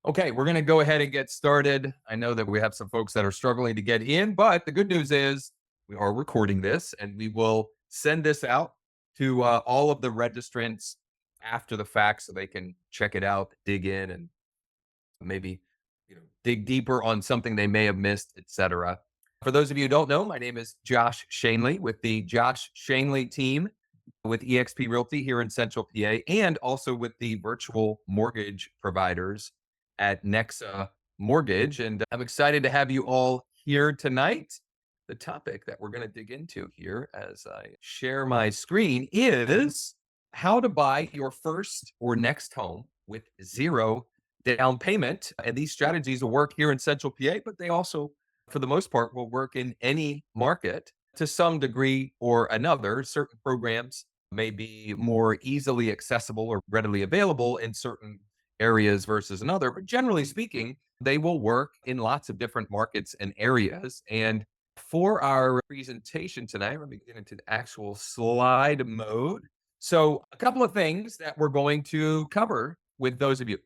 Okay, we're going to go ahead and get started. I know that we have some folks that are struggling to get in, but the good news is we are recording this and we will send this out to all of the registrants after the fact so they can check it out, dig in, and maybe dig deeper on something they may have missed, etc. For those of you who don't know, my name is Josh Schoenly with the Josh Schoenly team with eXp Realty here in Central PA, and also with the virtual mortgage providers at NEXA Mortgage. And I'm excited to have you all here tonight. The topic that we're going to dig into here as I share my screen is how to buy your first or next home with zero down payment. And these strategies will work here in Central PA, but they also, for the most part, will work in any market to some degree or another. Certain programs may be more easily accessible or readily available in certain areas versus another. But generally speaking, they will work in lots of different markets and areas. And for our presentation tonight, let me get into the actual slide mode. So, a couple of things that we're going to cover with those of you.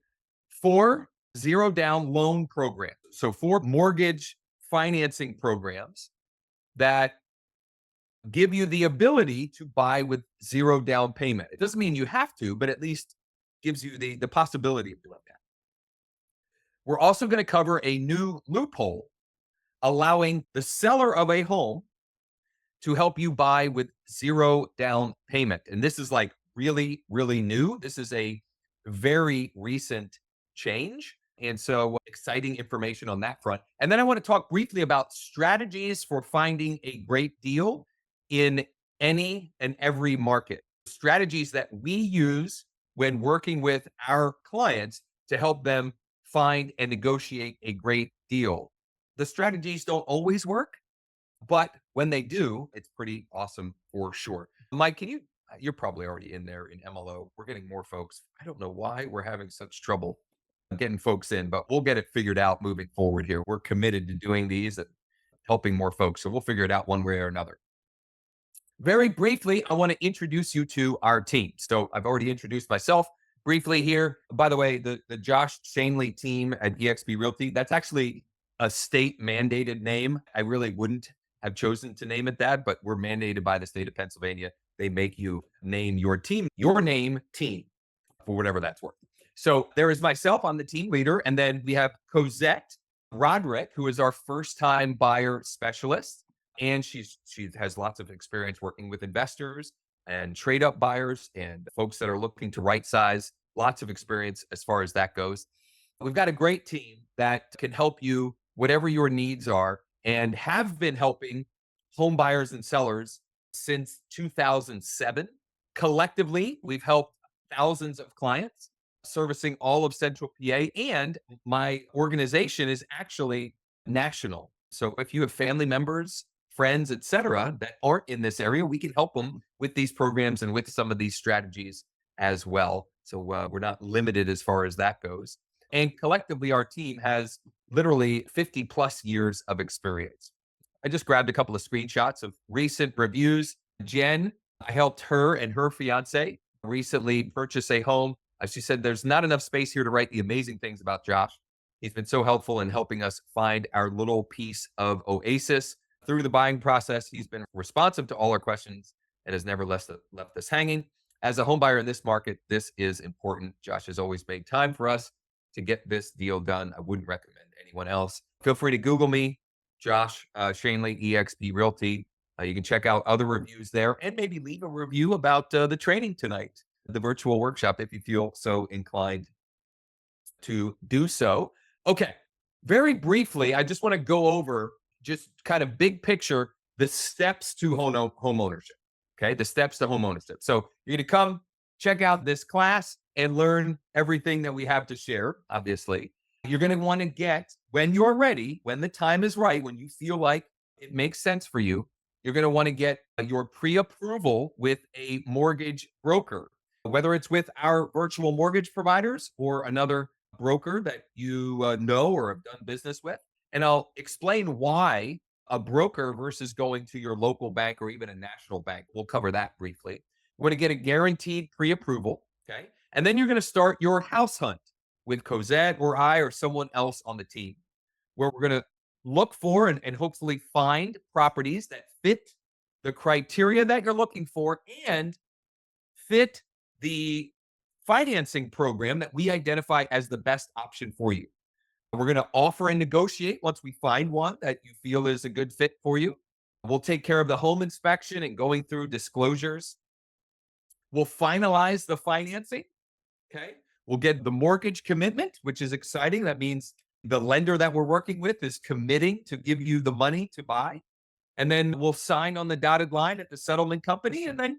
4 zero down loan programs. So, 4 mortgage financing programs that give you the ability to buy with zero down payment. It doesn't mean you have to, but at least gives you the possibility of doing that. We're also going to cover a new loophole allowing the seller of a home to help you buy with zero down payment. And this is like really, really new. This is a very recent change. And so exciting information on that front. And then I want to talk briefly about strategies for finding a great deal in any and every market. Strategies that we use when working with our clients to help them find and negotiate a great deal. The strategies don't always work, but when they do, it's pretty awesome for sure. Mike, you're probably already in there in MLO. We're getting more folks. I don't know why we're having such trouble getting folks in, but we'll get it figured out moving forward here. We're committed to doing these and helping more folks. So we'll figure it out one way or another. Very briefly, I want to introduce you to our team. So I've already introduced myself briefly here. By the way, the Josh Schoenly team at eXp Realty, that's actually a state mandated name. I really wouldn't have chosen to name it that, but we're mandated by the state of Pennsylvania. They make you name your team, your name team, for whatever that's worth. So there is myself, I'm the team leader. And then we have Cosette Roderick, who is our first time buyer specialist. And she has lots of experience working with investors and trade up buyers and folks that are looking to right size. Lots of experience as far as that goes. We've got a great team that can help you whatever your needs are and have been helping home buyers and sellers since 2007. Collectively, we've helped thousands of clients servicing all of Central PA, and my organization is actually national. So if you have family members, friends, etc., that aren't in this area, we can help them with these programs and with some of these strategies as well. So we're not limited as far as that goes. And collectively, our team has literally 50 plus years of experience. I just grabbed a couple of screenshots of recent reviews. Jen, I helped her and her fiance recently purchase a home. She said, there's not enough space here to write the amazing things about Josh. He's been so helpful in helping us find our little piece of oasis through the buying process. He's been responsive to all our questions and has never left us hanging. As a home buyer in this market, this is important. Josh has always made time for us to get this deal done. I wouldn't recommend anyone else. Feel free to Google me, Josh Schoenly, eXp Realty. You can check out other reviews there and maybe leave a review about the training tonight, the virtual workshop, if you feel so inclined to do so. Okay, very briefly, I just want to go over just kind of big picture, the steps to home ownership. Okay, the steps to home ownership. So you're going to come check out this class and learn everything that we have to share, obviously. You're going to want to get, when you're ready, when the time is right, when you feel like it makes sense for you, you're going to want to get your pre-approval with a mortgage broker, whether it's with our virtual mortgage providers or another broker that you know or have done business with. And I'll explain why a broker versus going to your local bank or even a national bank. We'll cover that briefly. We're going to get a guaranteed pre-approval, okay? And then you're going to start your house hunt. with Cosette or I or someone else on the team, where we're going to look for and hopefully find properties that fit the criteria that you're looking for and fit the financing program that we identify as the best option for you. We're going to offer and negotiate once we find one that you feel is a good fit for you. We'll take care of the home inspection and going through disclosures. We'll finalize the financing. Okay. We'll get the mortgage commitment, which is exciting. That means the lender that we're working with is committing to give you the money to buy. And then we'll sign on the dotted line at the settlement company, and then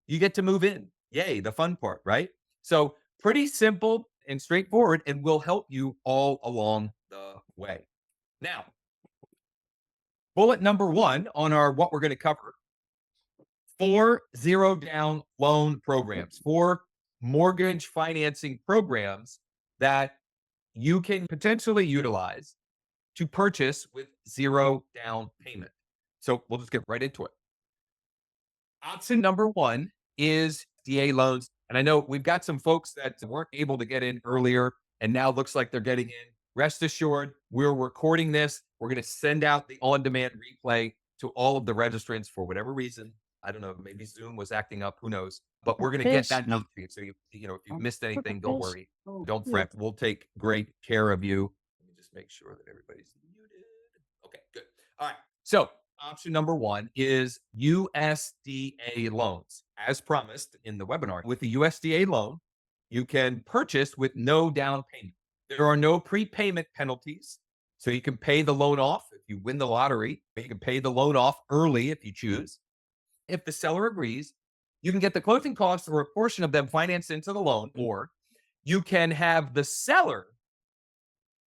you get to move in. Yay, the fun part, right? So pretty simple and straightforward, and we'll help you all along the way. Now, bullet number one on our what we're going to cover: 4 zero down loan programs, 4 mortgage financing programs that you can potentially utilize to purchase with zero down payment. So we'll just get right into it. Option number one is DA loans. And I know we've got some folks that weren't able to get in earlier and now looks like they're getting in. Rest assured, we're recording this. We're going to send out the on-demand replay to all of the registrants for whatever reason. I don't know, maybe Zoom was acting up, who knows? But we're going to get that note to you. So, if you missed anything, don't worry. Don't fret. We'll take great care of you. Let me just make sure that everybody's muted. Okay, good. All right. So, option number one is USDA loans. As promised in the webinar, with the USDA loan, you can purchase with no down payment. There are no prepayment penalties. So you can pay the loan off if you win the lottery. You can pay the loan off early if you choose. If the seller agrees, you can get the closing costs or a portion of them financed into the loan, or you can have the seller,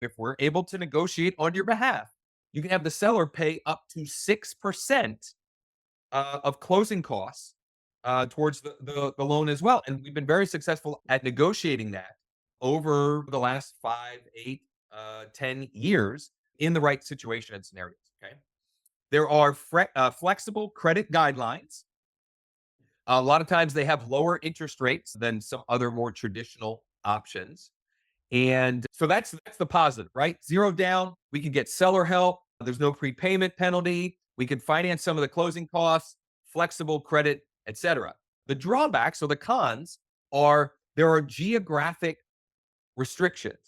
if we're able to negotiate on your behalf, you can have the seller pay up to 6% of closing costs towards the loan as well. And we've been very successful at negotiating that over the last 5, 8, 10 years in the right situation and scenarios. Okay. There are flexible credit guidelines. A lot of times they have lower interest rates than some other more traditional options. And so that's the positive, right? Zero down. We can get seller help. There's no prepayment penalty. We can finance some of the closing costs, flexible credit, etc. The drawbacks or the cons are there are geographic restrictions.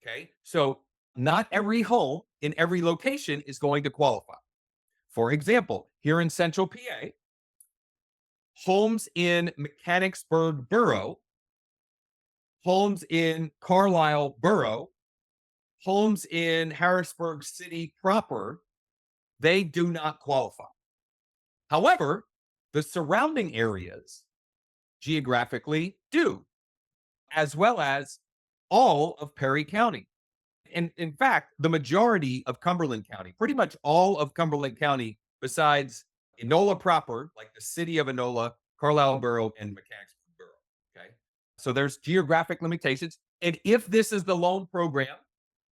Okay. So not every home in every location is going to qualify. For example, here in Central PA, homes in Mechanicsburg Borough, homes in Carlisle Borough, homes in Harrisburg City proper, they do not qualify. However, the surrounding areas geographically do, as well as all of Perry County. And in fact, the majority of Cumberland County, pretty much all of Cumberland County, besides Enola proper, like the city of Enola, Carlisle Borough, and Mechanicsburg Borough. Okay. So there's geographic limitations. And if this is the loan program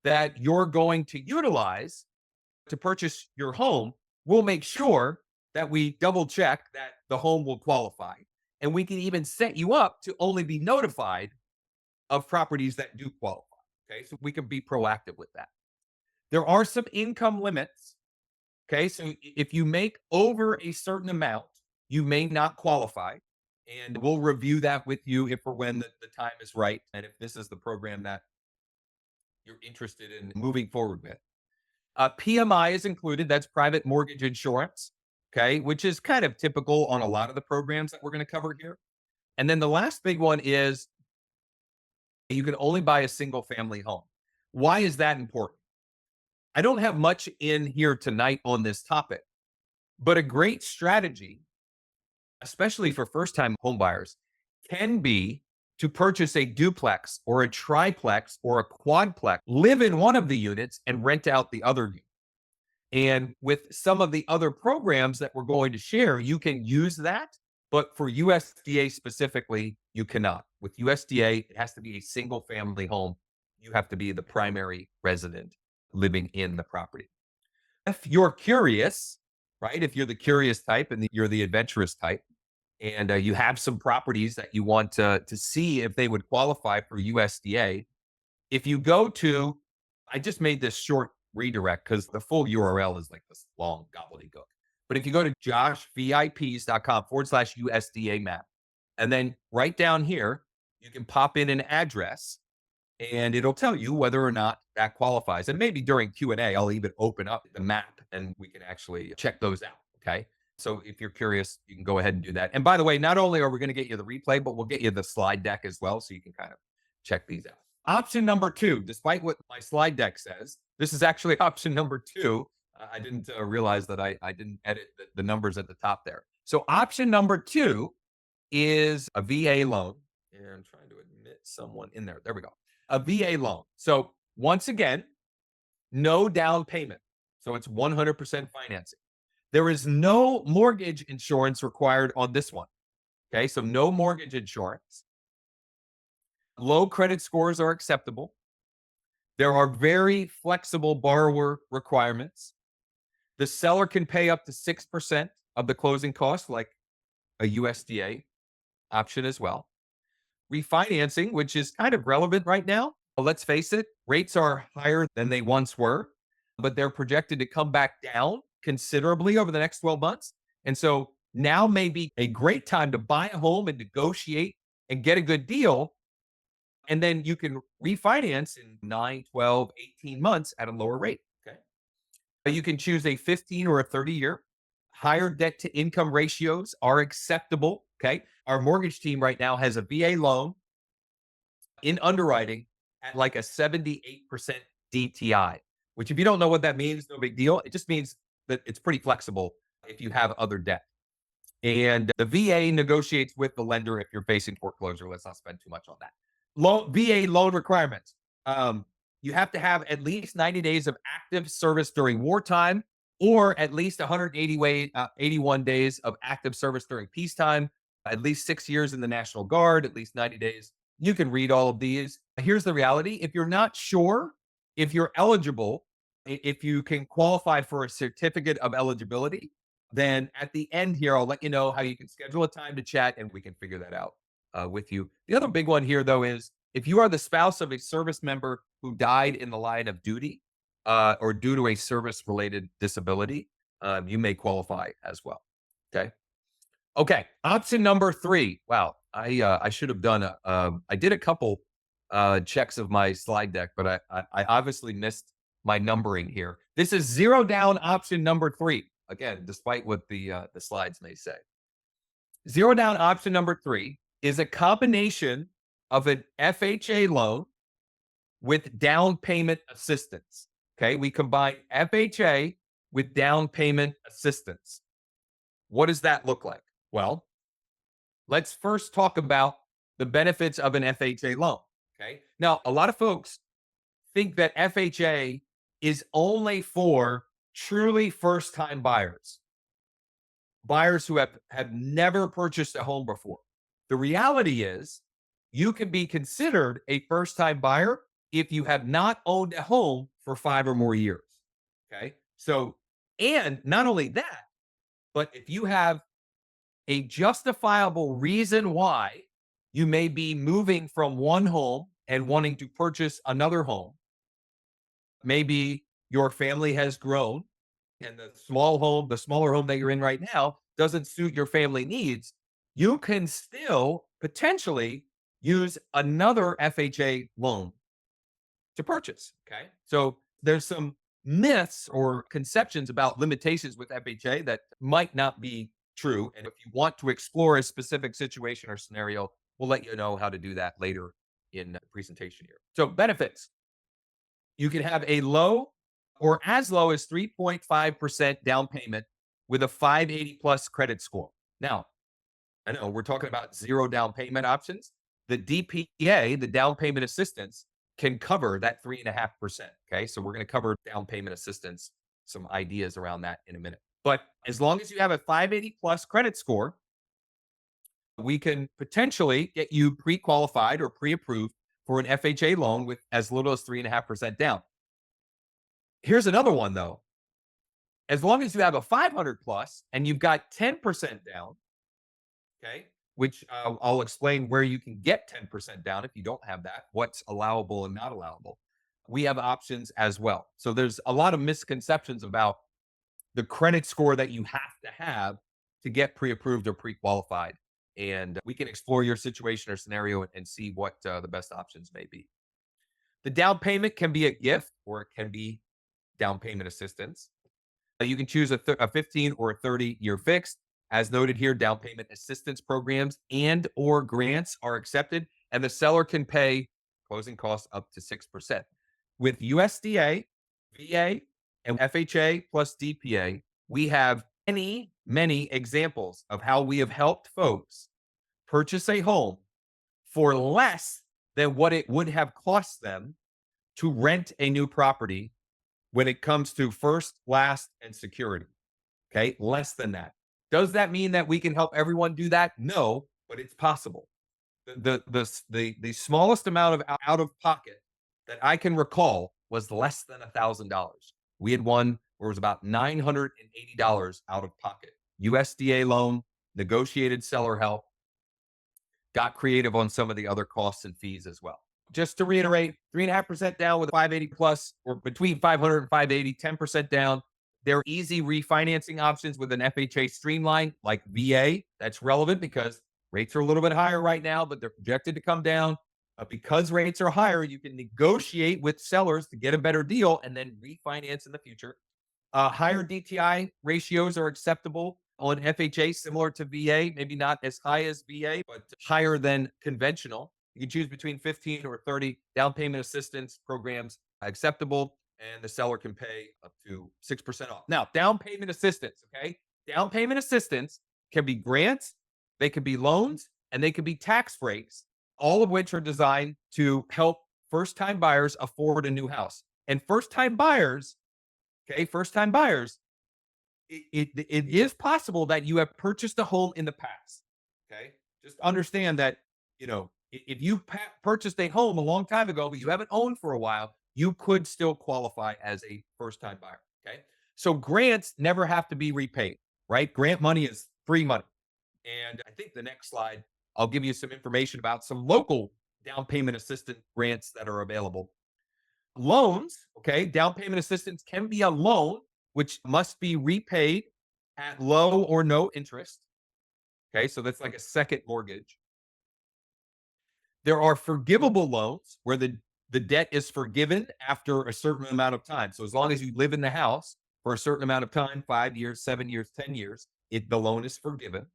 that you're going to utilize to purchase your home, we'll make sure that we double check that the home will qualify. And we can even set you up to only be notified of properties that do qualify. Okay, so we can be proactive with that. There are some income limits. Okay, so if you make over a certain amount, you may not qualify. And we'll review that with you if or when the time is right. And if this is the program that you're interested in moving forward with. PMI is included. That's private mortgage insurance. Okay, which is kind of typical on a lot of the programs that we're going to cover here. And then the last big one is you can only buy a single family home. Why is that important? I don't have much in here tonight on this topic, but a great strategy, especially for first-time homebuyers, can be to purchase a duplex or a triplex or a quadplex, live in one of the units and rent out the other unit. And with some of the other programs that we're going to share, you can use that. But for USDA specifically, you cannot. With USDA, it has to be a single family home. You have to be the primary resident living in the property. If you're curious, right? If you're the curious type and you're the adventurous type, and you have some properties that you want to see if they would qualify for USDA, If you go to, I just made this short redirect because the full URL is like this long gobbledygook. But if you go to joshvips.com/USDA map, and then right down here, you can pop in an address and it'll tell you whether or not that qualifies. And maybe during Q&A, I'll even open up the map and we can actually check those out. Okay. So if you're curious, you can go ahead and do that. And by the way, not only are we going to get you the replay, but we'll get you the slide deck as well. So you can kind of check these out. Option number 2, despite what my slide deck says, this is actually option number 2. I didn't realize that I didn't edit the numbers at the top there. So option number 2 is a VA loan. And I'm trying to admit someone in there. There we go. A VA loan. So once again, no down payment. So it's 100% financing. There is no mortgage insurance required on this one. Okay, so no mortgage insurance. Low credit scores are acceptable. There are very flexible borrower requirements. The seller can pay up to 6% of the closing costs, like a USDA option as well. Refinancing, which is kind of relevant right now. But let's face it, rates are higher than they once were, but they're projected to come back down considerably over the next 12 months. And so now may be a great time to buy a home and negotiate and get a good deal. And then you can refinance in 9, 12, 18 months at a lower rate. Okay. You can choose a 15 or a 30-year. Higher debt to income ratios are acceptable. Okay. Our mortgage team right now has a VA loan in underwriting at like a 78% DTI, which if you don't know what that means, no big deal. It just means that it's pretty flexible if you have other debt. And the VA negotiates with the lender if you're facing foreclosure. Let's not spend too much on that. VA loan requirements. You have to have at least 90 days of active service during wartime, or at least 81 days of active service during peacetime, at least 6 years in the National Guard, at least 90 days. You can read all of these. Here's the reality. If you're not sure if you're eligible, if you can qualify for a certificate of eligibility, then at the end here, I'll let you know how you can schedule a time to chat and we can figure that out with you. The other big one here, though, is if you are the spouse of a service member who died in the line of duty or due to a service-related disability, you may qualify as well. Okay. Okay. Option number 3. Wow. I should have done I did a couple checks of my slide deck, but I obviously missed my numbering here. This is zero down option number 3. Again, despite what the slides may say. Zero down option number 3 is a combination of an FHA loan with down payment assistance. Okay, we combine FHA with down payment assistance. What does that look like? Well, let's first talk about the benefits of an FHA loan. Okay, now a lot of folks think that FHA is only for truly first-time buyers who have never purchased a home before. The reality is you can be considered a first-time buyer if you have not owned a home for 5 or more years. Okay. So, and not only that, but if you have a justifiable reason why you may be moving from one home and wanting to purchase another home, maybe your family has grown and the smaller home that you're in right now doesn't suit your family needs, you can still potentially use another FHA loan to purchase. Okay. So there's some myths or conceptions about limitations with FHA that might not be true. And if you want to explore a specific situation or scenario, we'll let you know how to do that later in the presentation here. So benefits. You can have a low or as low as 3.5% down payment with a 580 plus credit score. Now, I know we're talking about zero down payment options. The DPA, the down payment assistance, can cover that 3.5%. Okay. So we're going to cover down payment assistance, some ideas around that in a minute. But as long as you have a 580 plus credit score, we can potentially get you pre-qualified or pre-approved for an FHA loan with as little as 3.5% down. Here's another one though. As long as you have a 500 plus and you've got 10% down, okay, which I'll explain where you can get 10% down if you don't have that, what's allowable and not allowable. We have options as well. So there's a lot of misconceptions about the credit score that you have to get pre-approved or pre-qualified. And we can explore your situation or scenario and see what the best options may be. The down payment can be a gift or it can be down payment assistance. You can choose a 15 or a 30-year fixed. As noted here, down payment assistance programs and or grants are accepted, and the seller can pay closing costs up to 6%. With USDA, VA, and FHA plus DPA, we have many examples of how we have helped folks purchase a home for less than what it would have cost them to rent a new property when it comes to first, last, and security. Okay, less than that. Does that mean that we can help everyone do that? No, but it's possible. The smallest amount of out of pocket that I can recall was less than $1,000. We had one where it was about $980 out of pocket. USDA loan, negotiated seller help, got creative on some of the other costs and fees as well. Just to reiterate, 3.5% down with 580 plus, or between 500 and 580, 10% down. There are easy refinancing options with an FHA streamline like VA. That's relevant because rates are a little bit higher right now, but they're projected to come down. Because rates are higher, you can negotiate with sellers to get a better deal and then refinance in the future. Higher DTI ratios are acceptable on FHA, similar to VA, maybe not as high as VA, but higher than conventional. You can choose between 15 or 30 down payment assistance programs acceptable, and the seller can pay up to 6% off. Now, down payment assistance, okay? Down payment assistance can be grants, they can be loans, and they can be tax breaks, all of which are designed to help first-time buyers afford a new house. And first-time buyers, it is possible that you have purchased a home in the past, okay? Just understand that, if you purchased a home a long time ago, but you haven't owned for a while, you could still qualify as a first-time buyer, okay? So grants never have to be repaid, right? Grant money is free money. And I think the next slide, I'll give you some information about some local down payment assistance grants that are available. Loans, okay, down payment assistance can be a loan, which must be repaid at low or no interest. Okay, so that's like a second mortgage. There are forgivable loans where the debt is forgiven after a certain amount of time. So as long as you live in the house for a certain amount of time, 5 years, 7 years, 10 years, the loan is forgiven.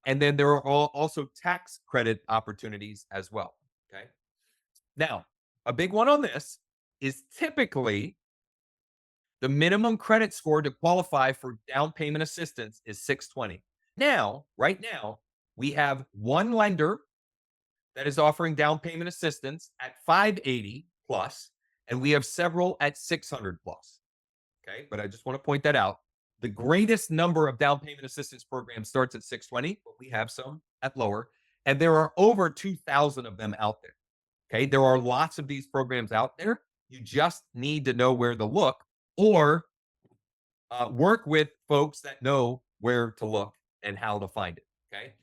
And then there are also tax credit opportunities as well. Okay. Now, a big one on this is typically the minimum credit score to qualify for down payment assistance is 620. Now, right now, we have one lender that is offering down payment assistance at 580 plus, and we have several at 600 plus. Okay, but I just want to point that out. The greatest number of down payment assistance programs starts at 620, but we have some at lower, and there are over 2,000 of them out there. Okay, there are lots of these programs out there. You just need to know where to look, or work with folks that know where to look and how to find it. Okay.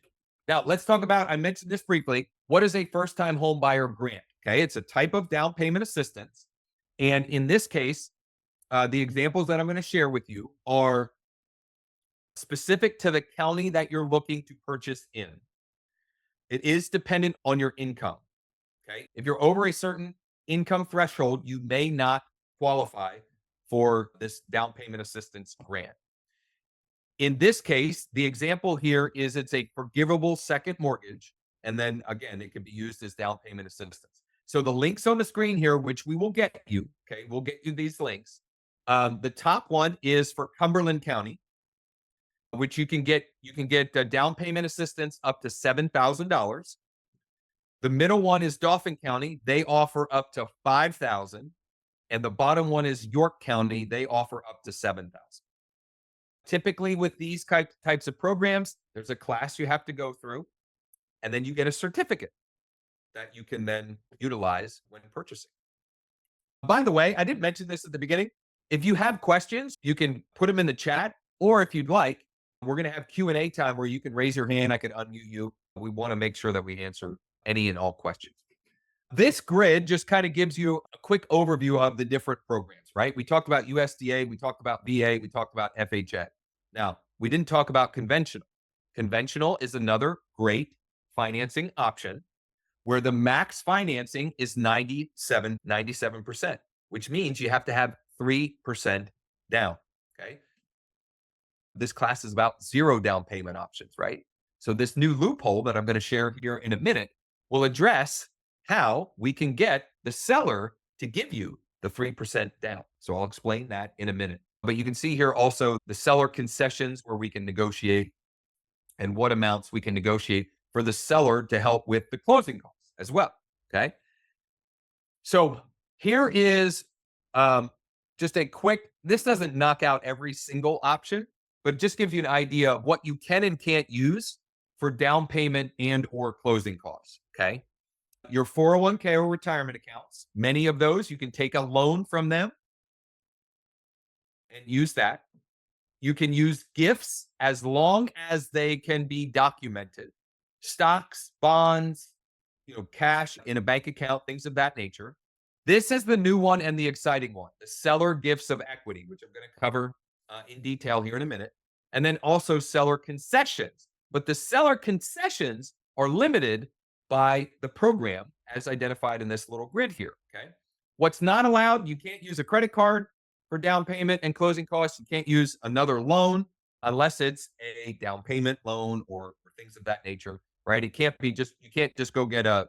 Now let's talk about, I mentioned this briefly. What is a first-time home buyer grant? Okay. It's a type of down payment assistance. And in this case, the examples that I'm going to share with you are specific to the county that you're looking to purchase in. It is dependent on your income. Okay. If you're over a certain income threshold, you may not qualify for this down payment assistance grant. In this case, the example here is it's a forgivable second mortgage. And then again, it can be used as down payment assistance. So the links on the screen here, which we will get you, okay, we'll get you these links. The top one is for Cumberland County, which you can get down payment assistance up to $7,000. The middle one is Dauphin County. They offer up to $5,000. And the bottom one is York County. They offer up to $7,000. Typically with these types of programs, there's a class you have to go through, and then you get a certificate that you can then utilize when purchasing. By the way, I didn't mention this at the beginning. If you have questions, you can put them in the chat, or if you'd like, we're going to have Q&A time where you can raise your hand. I can unmute you We want to make sure that we answer any and all questions. This grid just kind of gives you a quick overview of the different programs, right? We talked about USDA, we talked about VA, we talked about FHA. Now, we didn't talk about conventional. Conventional is another great financing option where the max financing is 97%, which means you have to have 3% down. Okay. This class is about zero down payment options, right? So this new loophole that I'm going to share here in a minute will address how we can get the seller to give you the 3% down. So I'll explain that in a minute. But you can see here also the seller concessions where we can negotiate and what amounts we can negotiate for the seller to help with the closing costs as well. Okay. So here is just a quick, this doesn't knock out every single option, but it just gives you an idea of what you can and can't use for down payment and or closing costs. Okay. Your 401k or retirement accounts, many of those, you can take a loan from them and use that. You can use gifts as long as they can be documented. Stocks, bonds, cash in a bank account, things of that nature. This is the new one and the exciting one, the seller gifts of equity, which I'm going to cover in detail here in a minute. And then also seller concessions. But the seller concessions are limited by the program as identified in this little grid here. Okay. What's not allowed, you can't use a credit card for down payment and closing costs. You can't use another loan unless it's a down payment loan or things of that nature, right? It can't be just, you can't just go get a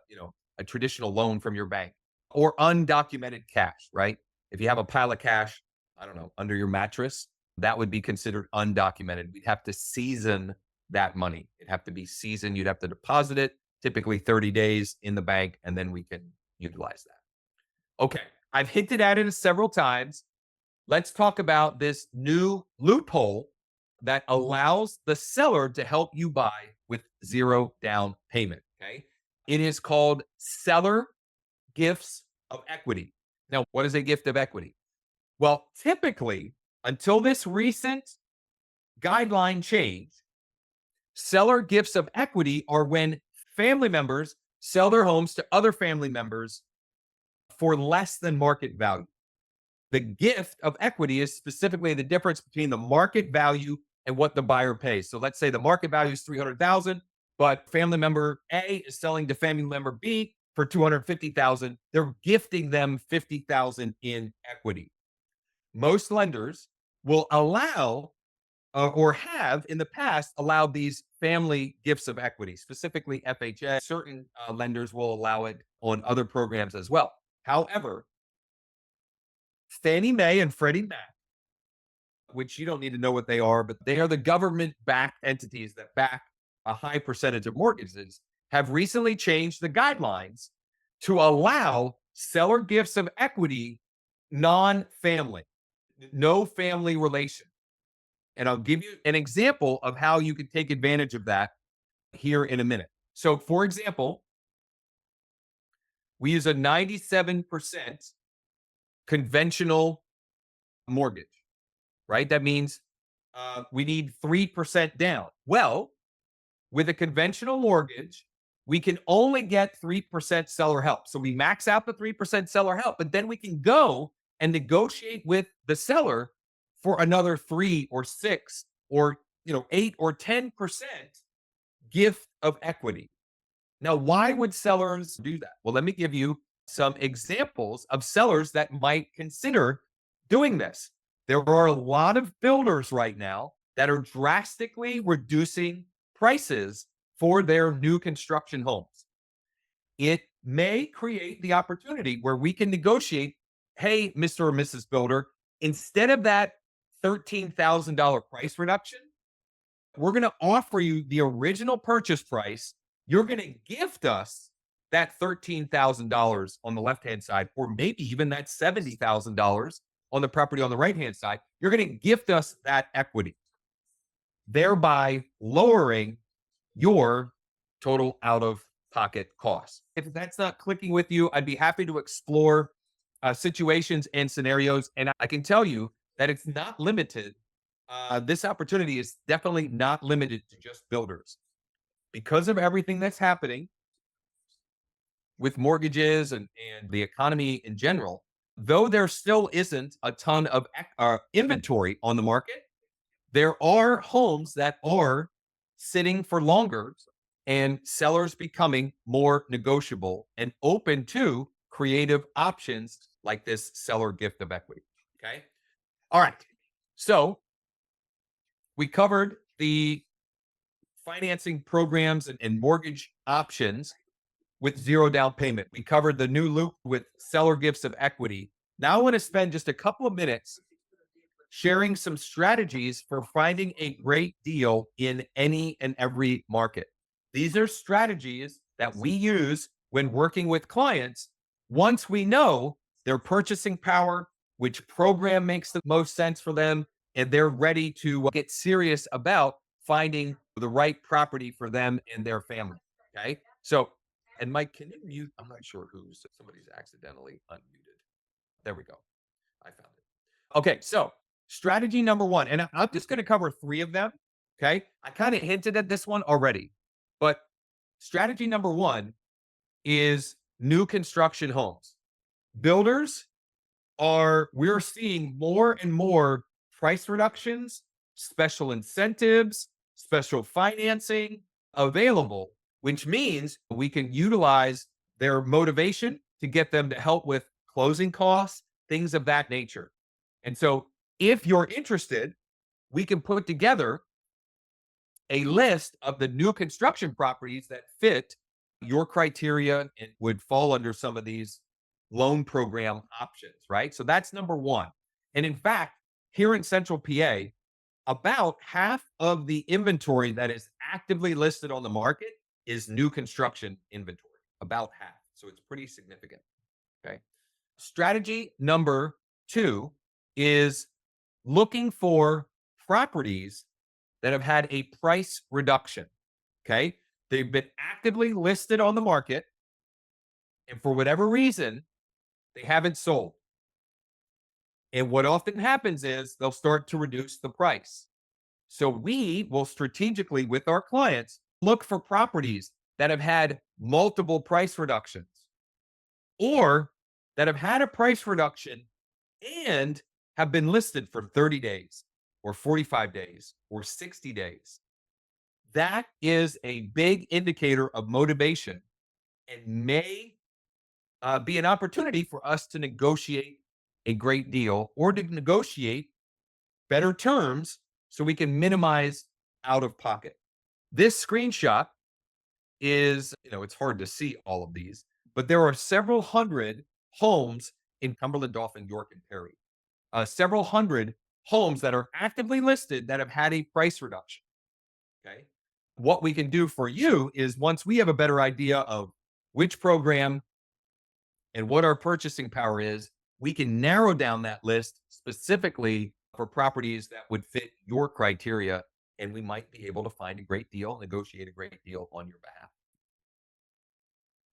traditional loan from your bank or undocumented cash, right? If you have a pile of cash, I don't know, under your mattress, that would be considered undocumented. We'd have to season that money. It'd have to be seasoned. You'd have to deposit it, typically 30 days in the bank, and then we can utilize that. Okay. I've hinted at it several times. Let's talk about this new loophole that allows the seller to help you buy with zero down payment. Okay. It is called seller gifts of equity. Now, what is a gift of equity? Well, typically, until this recent guideline change, seller gifts of equity are when family members sell their homes to other family members for less than market value. The gift of equity is specifically the difference between the market value and what the buyer pays. So let's say the market value is $300,000, but family member A is selling to family member B for $250,000. They're gifting them $50,000 in equity. Most lenders will allow or have in the past allowed these family gifts of equity, specifically FHA. Certain lenders will allow it on other programs as well. However, Fannie Mae and Freddie Mac, which you don't need to know what they are, but they are the government-backed entities that back a high percentage of mortgages, have recently changed the guidelines to allow seller gifts of equity non-family, no family relation. And I'll give you an example of how you can take advantage of that here in a minute. So, for example, we use a 97% conventional mortgage, right? That means we need 3% down. Well, with a conventional mortgage, we can only get 3% seller help. So we max out the 3% seller help, but then we can go and negotiate with the seller for another 3 or 6 or 8 or 10% gift of equity. Now, why would sellers do that? Well, let me give you some examples of sellers that might consider doing this. There are a lot of builders right now that are drastically reducing prices for their new construction homes. It may create the opportunity where we can negotiate, hey, Mr. or Mrs. Builder, instead of that $13,000 price reduction, we're going to offer you the original purchase price. You're going to gift us that $13,000 on the left-hand side, or maybe even that $70,000 on the property on the right-hand side. You're going to gift us that equity, thereby lowering your total out-of-pocket costs. If that's not clicking with you, I'd be happy to explore situations and scenarios. And I can tell you that it's not limited. This opportunity is definitely not limited to just builders. because of everything that's happening with mortgages and the economy in general, though there still isn't a ton of inventory on the market, there are homes that are sitting for longer and sellers becoming more negotiable and open to creative options like this seller gift of equity. Okay. All right. So we covered the financing programs and mortgage options with zero down payment. We covered the new loop with seller gifts of equity. Now I want to spend just a couple of minutes sharing some strategies for finding a great deal in any and every market. These are strategies that we use when working with clients once we know their purchasing power, which program makes the most sense for them, and they're ready to get serious about finding the right property for them and their family. Okay. So, and Mike, can you mute? I'm not sure who's somebody's accidentally unmuted. There we go. I found it. Okay. So, strategy number one, and I'm just going to cover three of them. Okay. I kind of hinted at this one already, but strategy number one is new construction homes. Builders we're seeing more and more price reductions, special incentives, special financing available, which means we can utilize their motivation to get them to help with closing costs, things of that nature. And so if you're interested, we can put together a list of the new construction properties that fit your criteria and would fall under some of these loan program options, right? So that's number one. And in fact, here in Central PA, about half of the inventory that is actively listed on the market is new construction inventory, about half. So it's pretty significant. Okay. Strategy number two is looking for properties that have had a price reduction. Okay. They've been actively listed on the market, and for whatever reason, they haven't sold. And what often happens is they'll start to reduce the price. So we will strategically, with our clients, look for properties that have had multiple price reductions or that have had a price reduction and have been listed for 30 days or 45 days or 60 days. That is a big indicator of motivation and may be an opportunity for us to negotiate a great deal or to negotiate better terms so we can minimize out of pocket. This screenshot is, it's hard to see all of these, but there are several hundred homes in Cumberland, Dauphin, York, and Perry. Several hundred homes that are actively listed that have had a price reduction. Okay. What we can do for you is once we have a better idea of which program and what our purchasing power is, we can narrow down that list specifically for properties that would fit your criteria. And we might be able to find a great deal, negotiate a great deal on your behalf.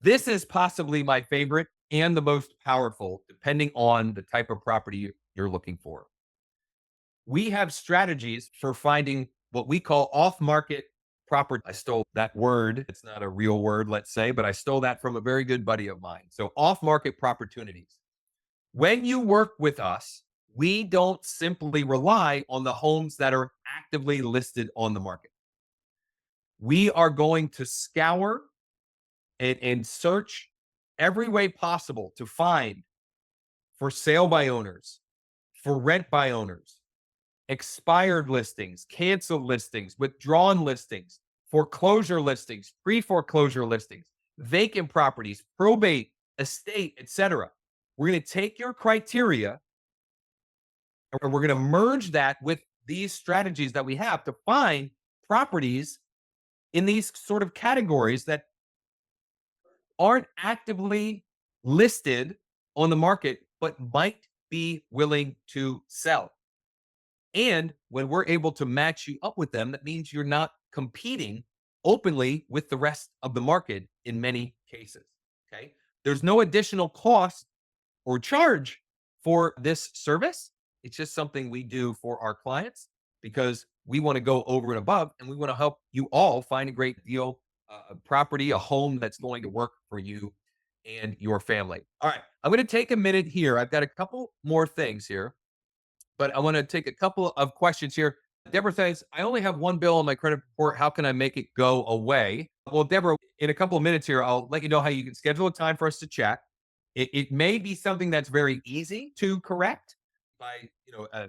This is possibly my favorite and the most powerful, depending on the type of property you're looking for. We have strategies for finding what we call off-market property. I stole that word. It's not a real word, let's say, but I stole that from a very good buddy of mine. So off-market opportunities. When you work with us, we don't simply rely on the homes that are actively listed on the market. We are going to scour and search every way possible to find for sale by owners, for rent by owners, expired listings, canceled listings, withdrawn listings, foreclosure listings, pre-foreclosure listings, vacant properties, probate, estate, etc. We're going to take your criteria and we're going to merge that with these strategies that we have to find properties in these sort of categories that aren't actively listed on the market, but might be willing to sell. And when we're able to match you up with them, that means you're not competing openly with the rest of the market in many cases. Okay. There's no additional cost or charge for this service. It's just something we do for our clients because we want to go over and above and we want to help you all find a great deal a property, a home that's going to work for you and your family. All right. I'm going to take a minute here. I've got a couple more things here, but I want to take a couple of questions here. Deborah says, I only have one bill on my credit report. How can I make it go away? Well, Deborah, in a couple of minutes here, I'll let you know how you can schedule a time for us to chat. It may be something that's very easy to correct by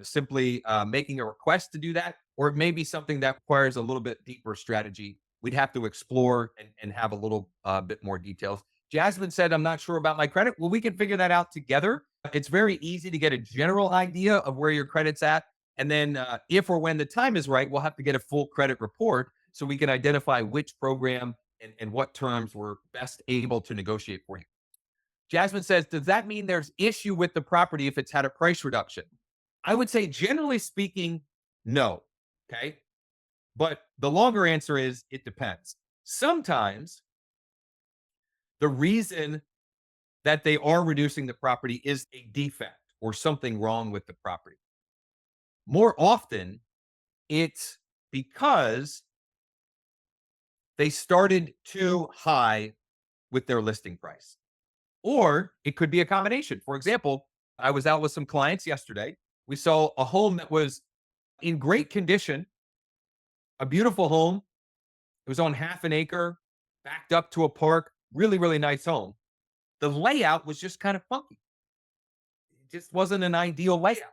simply making a request to do that, or it may be something that requires a little bit deeper strategy. We'd have to explore and have a little bit more details. Jasmine said, I'm not sure about my credit. Well, we can figure that out together. It's very easy to get a general idea of where your credit's at. And then if or when the time is right, we'll have to get a full credit report so we can identify which program and what terms we're best able to negotiate for you. Jasmine says, does that mean there's issue with the property if it's had a price reduction? I would say, generally speaking, no. Okay. But the longer answer is it depends. Sometimes the reason that they are reducing the property is a defect or something wrong with the property. More often, it's because they started too high with their listing price. Or it could be a combination. For example, I was out with some clients yesterday. We saw a home that was in great condition, a beautiful home. It was on half an acre, backed up to a park, really, really nice home. The layout was just kind of funky. It just wasn't an ideal layout.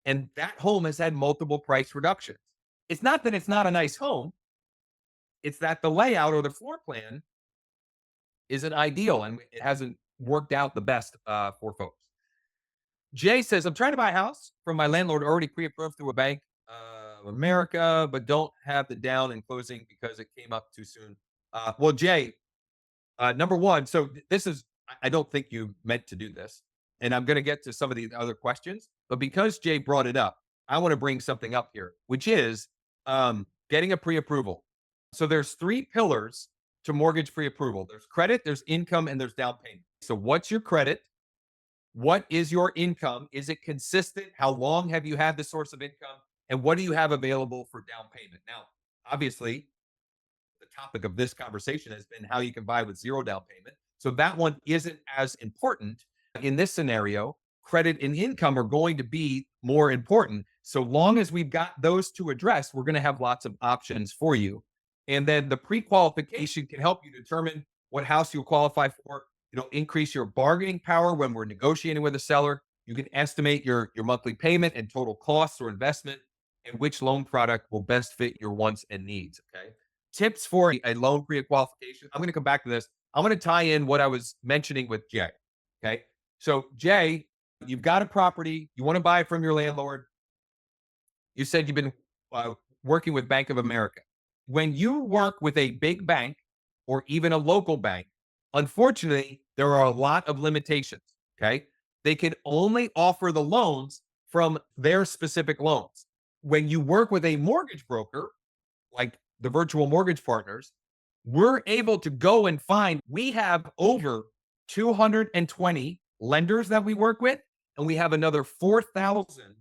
And that home has had multiple price reductions. It's not that it's not a nice home, it's that the layout or the floor plan isn't ideal and it hasn't worked out the best for folks. Jay says, I'm trying to buy a house from my landlord already pre-approved through a bank of America, but don't have the down and closing because it came up too soon. Well, Jay, number one, so this is, I don't think you meant to do this. And I'm going to get to some of the other questions, but because Jay brought it up, I want to bring something up here, which is getting a pre-approval. So there's three pillars to mortgage pre-approval. There's credit, there's income, and there's down payment. So what's your credit? What is your income? Is it consistent? How long have you had the source of income? And what do you have available for down payment? Now, obviously, the topic of this conversation has been how you can buy with zero down payment. So that one isn't as important. In this scenario, credit and income are going to be more important. So long as we've got those to address, we're going to have lots of options for you. And then the pre-qualification can help you determine what house you'll qualify for, increase your bargaining power when we're negotiating with a seller. You can estimate your monthly payment and total costs or investment and which loan product will best fit your wants and needs. Okay. Tips for a loan pre-qualification. I'm going to come back to this. I'm going to tie in what I was mentioning with Jay. Okay. So Jay, you've got a property. You want to buy it from your landlord. You said you've been working with Bank of America. When you work with a big bank or even a local bank, unfortunately, there are a lot of limitations. Okay. They can only offer the loans from their specific loans. When you work with a mortgage broker, like the virtual mortgage partners, we're able to go and find, we have over 220 lenders that we work with, and we have another 4,000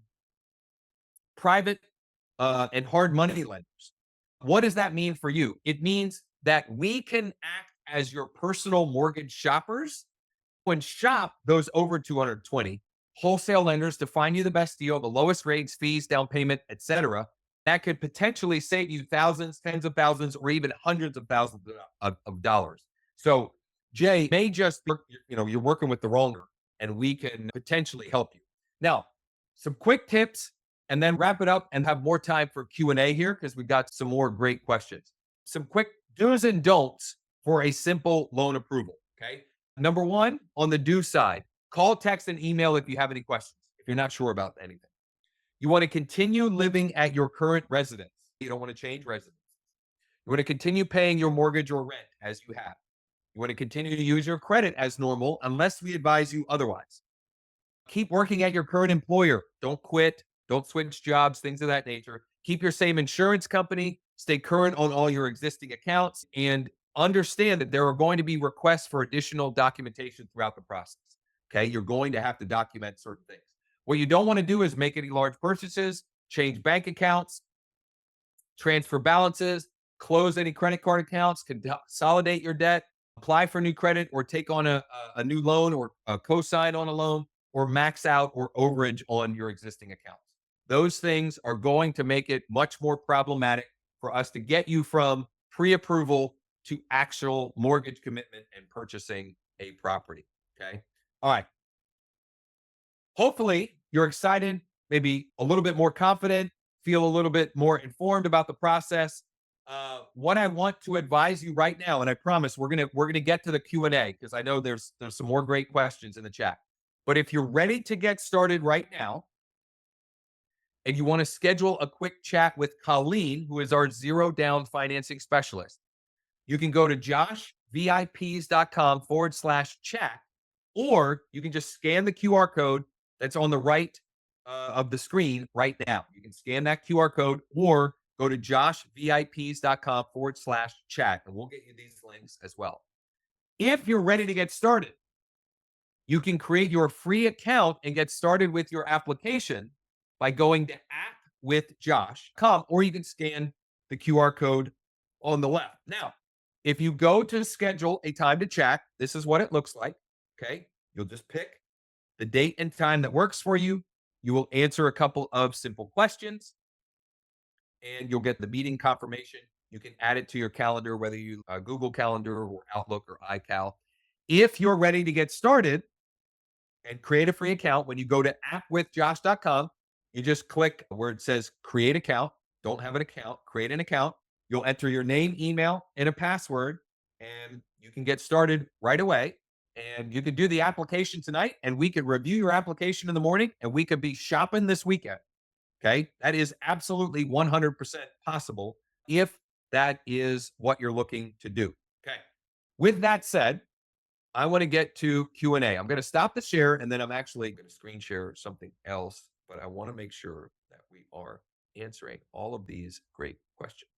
private and hard money lenders. What does that mean for you? It means that we can act as your personal mortgage shoppers and shop those over 220 wholesale lenders to find you the best deal, the lowest rates, fees, down payment, etc. That could potentially save you thousands, tens of thousands, or even hundreds of thousands of dollars. So Jay may just be, you're working with the wrong, and we can potentially help you. Now, some quick tips, and then wrap it up and have more time for Q&A here because we've got some more great questions. Some quick do's and don'ts for a simple loan approval. Okay. Number one, on the do side, call, text, and email if you have any questions, if you're not sure about anything. You want to continue living at your current residence. You don't want to change residences. You want to continue paying your mortgage or rent as you have. You want to continue to use your credit as normal unless we advise you otherwise. Keep working at your current employer. Don't quit. Don't switch jobs, things of that nature. Keep your same insurance company. Stay current on all your existing accounts, and understand that there are going to be requests for additional documentation throughout the process. Okay. You're going to have to document certain things. What you don't want to do is make any large purchases, change bank accounts, transfer balances, close any credit card accounts, consolidate your debt, apply for new credit, or take on a new loan, or co-sign on a loan, or max out or overage on your existing accounts. Those things are going to make it much more problematic for us to get you from pre-approval to actual mortgage commitment and purchasing a property. Okay. All right. Hopefully you're excited, maybe a little bit more confident, feel a little bit more informed about the process. What I want to advise you right now, and I promise we're gonna get to the Q&A, because I know there's some more great questions in the chat. But if you're ready to get started right now, and you want to schedule a quick chat with Colleen, who is our zero down financing specialist, you can go to joshvips.com/chat, or you can just scan the QR code that's on the right of the screen right now. You can scan that QR code, or go to joshvips.com/chat, and we'll get you these links as well. If you're ready to get started, you can create your free account and get started with your application by going to appwithjosh.com, or you can scan the QR code on the left. Now, if you go to schedule a time to chat, this is what it looks like. Okay. You'll just pick the date and time that works for you. You will answer a couple of simple questions, and you'll get the meeting confirmation. You can add it to your calendar, whether you Google Calendar or Outlook or iCal. If you're ready to get started and create a free account, when you go to appwithjosh.com, you just click where it says create account. Don't have an account, create an account. You'll enter your name, email, and a password, and you can get started right away. And you could do the application tonight, and we could review your application in the morning, and we could be shopping this weekend. Okay. That is absolutely 100% possible if that is what you're looking to do. Okay. With that said, I want to get to Q&A. I'm going to stop the share, and then I'm actually going to screen share something else, but I want to make sure that we are answering all of these great questions.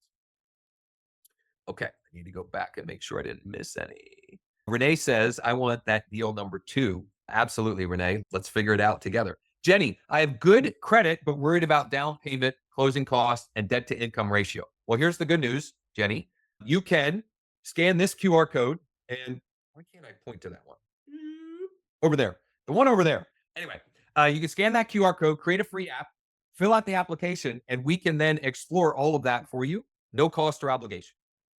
Okay. I need to go back and make sure I didn't miss any. Renee says, I want that deal number 2. Absolutely, Renee. Let's figure it out together. Jenny, I have good credit, but worried about down payment, closing costs, and debt to income ratio. Well, here's the good news, Jenny. You can scan this QR code, and why can't I point to that one? Over there. The one over there. Anyway, you can scan that QR code, create a free app, fill out the application, and we can then explore all of that for you. No cost or obligation.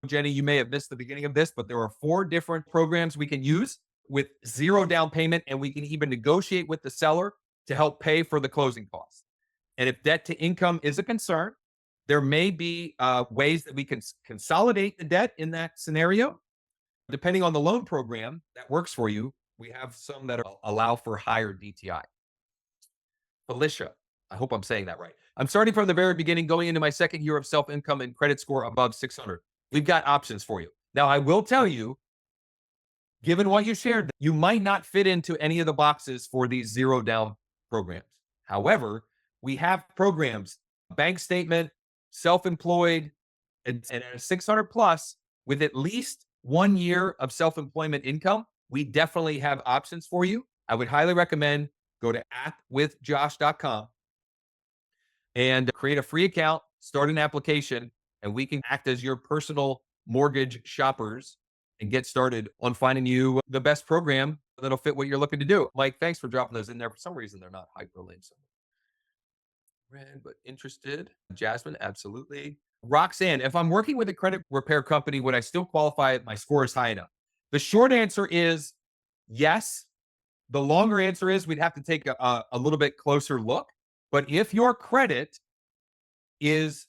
Jenny, you may have missed the beginning of this, but there are 4 different programs we can use with 0 down payment, and we can even negotiate with the seller to help pay for the closing costs. And if debt to income is a concern, there may be ways that we can consolidate the debt in that scenario. Depending on the loan program that works for you, we have some that allow for higher DTI. Felicia, I hope I'm saying that right. I'm starting from the very beginning, going into my second year of self-income and credit score above 600. We've got options for you. Now, I will tell you, given what you shared, you might not fit into any of the boxes for these 0 down programs. However, we have programs, bank statement, self-employed, and at a 600 plus with at least 1 year of self-employment income. We definitely have options for you. I would highly recommend go to appwithjosh.com and create a free account, start an application, and we can act as your personal mortgage shoppers and get started on finding you the best program that'll fit what you're looking to do. Mike, thanks for dropping those in there. For some reason, they're not hyperlinked. Red, but interested. Jasmine, absolutely. Roxanne, if I'm working with a credit repair company, would I still qualify if my score is high enough? The short answer is yes. The longer answer is we'd have to take a little bit closer look. But if your credit is,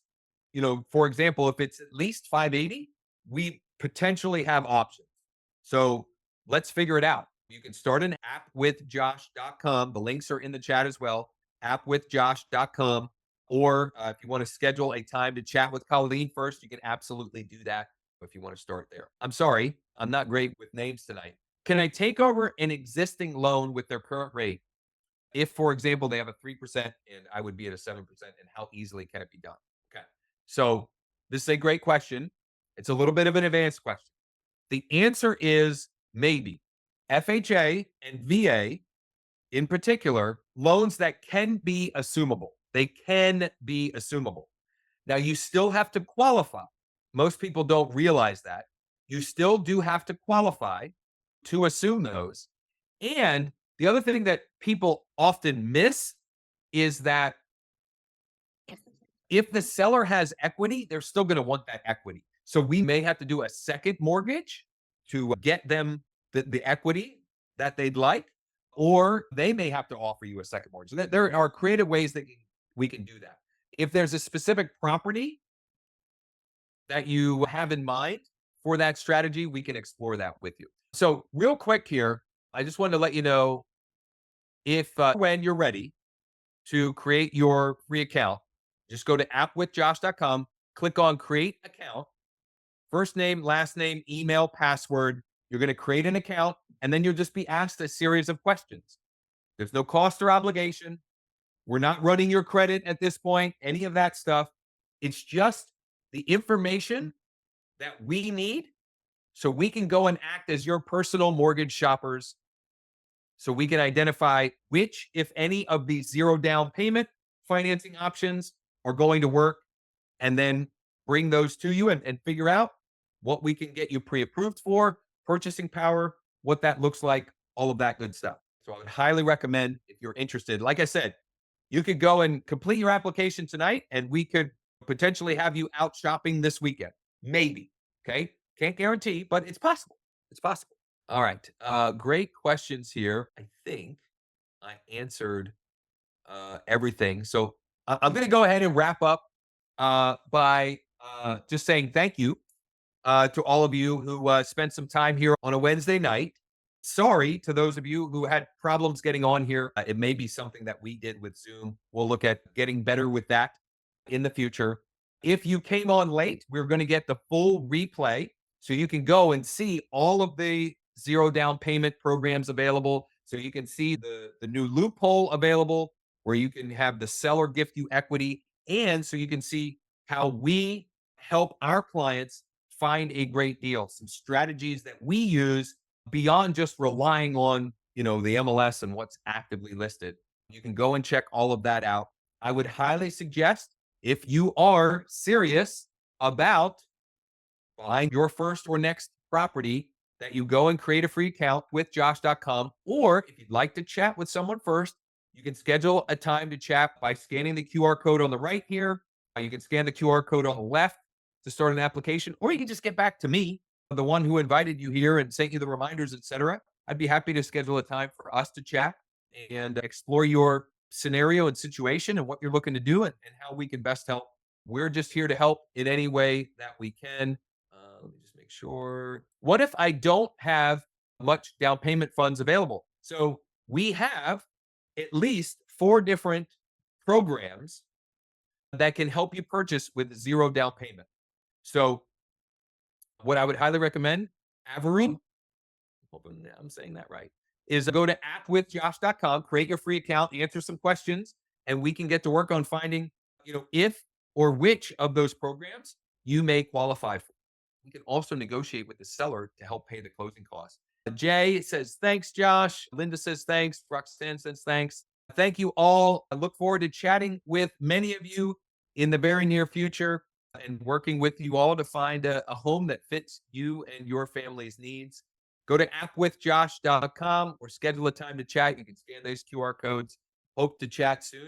for example, if it's at least 580, we potentially have options. So let's figure it out. You can start an appwithjosh.com. The links are in the chat as well, appwithjosh.com. Or if you want to schedule a time to chat with Colleen first, you can absolutely do that if you want to start there. I'm sorry, I'm not great with names tonight. Can I take over an existing loan with their current rate? If, for example, they have a 3% and I would be at a 7%, and how easily can it be done? Okay. So this is a great question. It's a little bit of an advanced question. The answer is maybe. FHA and VA in particular, loans that can be assumable. They can be assumable. Now, you still have to qualify. Most people don't realize that. You still do have to qualify to assume those. And the other thing that people often miss is that if the seller has equity, they're still going to want that equity. So we may have to do a second mortgage to get them the equity that they'd like, or they may have to offer you a second mortgage. There are creative ways that we can do that. If there's a specific property that you have in mind for that strategy, we can explore that with you. So, real quick here, I just wanted to let you know if when you're ready to create your free account, just go to appwithjosh.com, click on create account, first name, last name, email, password. You're going to create an account, and then you'll just be asked a series of questions. There's no cost or obligation. We're not running your credit at this point, any of that stuff. It's just the information that we need so we can go and act as your personal mortgage shoppers, so we can identify which, if any, of these zero down payment financing options are going to work, and then bring those to you and figure out what we can get you pre-approved for, purchasing power, what that looks like, all of that good stuff. So I would highly recommend, if you're interested, like I said, you could go and complete your application tonight, and we could potentially have you out shopping this weekend. Maybe. Okay. Can't guarantee, but it's possible. It's possible. All right. Great questions here. I think I answered everything. So I'm going to go ahead and wrap up by just saying thank you to all of you who spent some time here on a Wednesday night. Sorry to those of you who had problems getting on here. It may be something that we did with Zoom. We'll look at getting better with that in the future. If you came on late, we're going to get the full replay so you can go and see all of the zero down payment programs available. So you can see the new loophole available where you can have the seller gift you equity. And so you can see how we help our clients find a great deal, some strategies that we use beyond just relying on, the MLS and what's actively listed. You can go and check all of that out. I would highly suggest, if you are serious about buying your first or next property, that you go and create a free account with josh.com. Or if you'd like to chat with someone first, you can schedule a time to chat by scanning the QR code on the right here. You can scan the QR code on the left to start an application, or you can just get back to me, the one who invited you here and sent you the reminders, etc. I'd be happy to schedule a time for us to chat and explore your scenario and situation and what you're looking to do, and how we can best help. We're just here to help in any way that we can. Let me just make sure. What if I don't have much down payment funds available? So we have at least 4 different programs that can help you purchase with zero down payment. So what I would highly recommend, Avery, hoping I'm saying that right, is go to appwithjosh.com, create your free account, answer some questions, and we can get to work on finding, if or which of those programs you may qualify for. We can also negotiate with the seller to help pay the closing costs. Jay says, thanks, Josh. Linda says, thanks. Roxanne says, thanks. Thank you all. I look forward to chatting with many of you in the very near future and working with you all to find a home that fits you and your family's needs. Go to appwithjosh.com or schedule a time to chat. You can scan those QR codes. Hope to chat soon.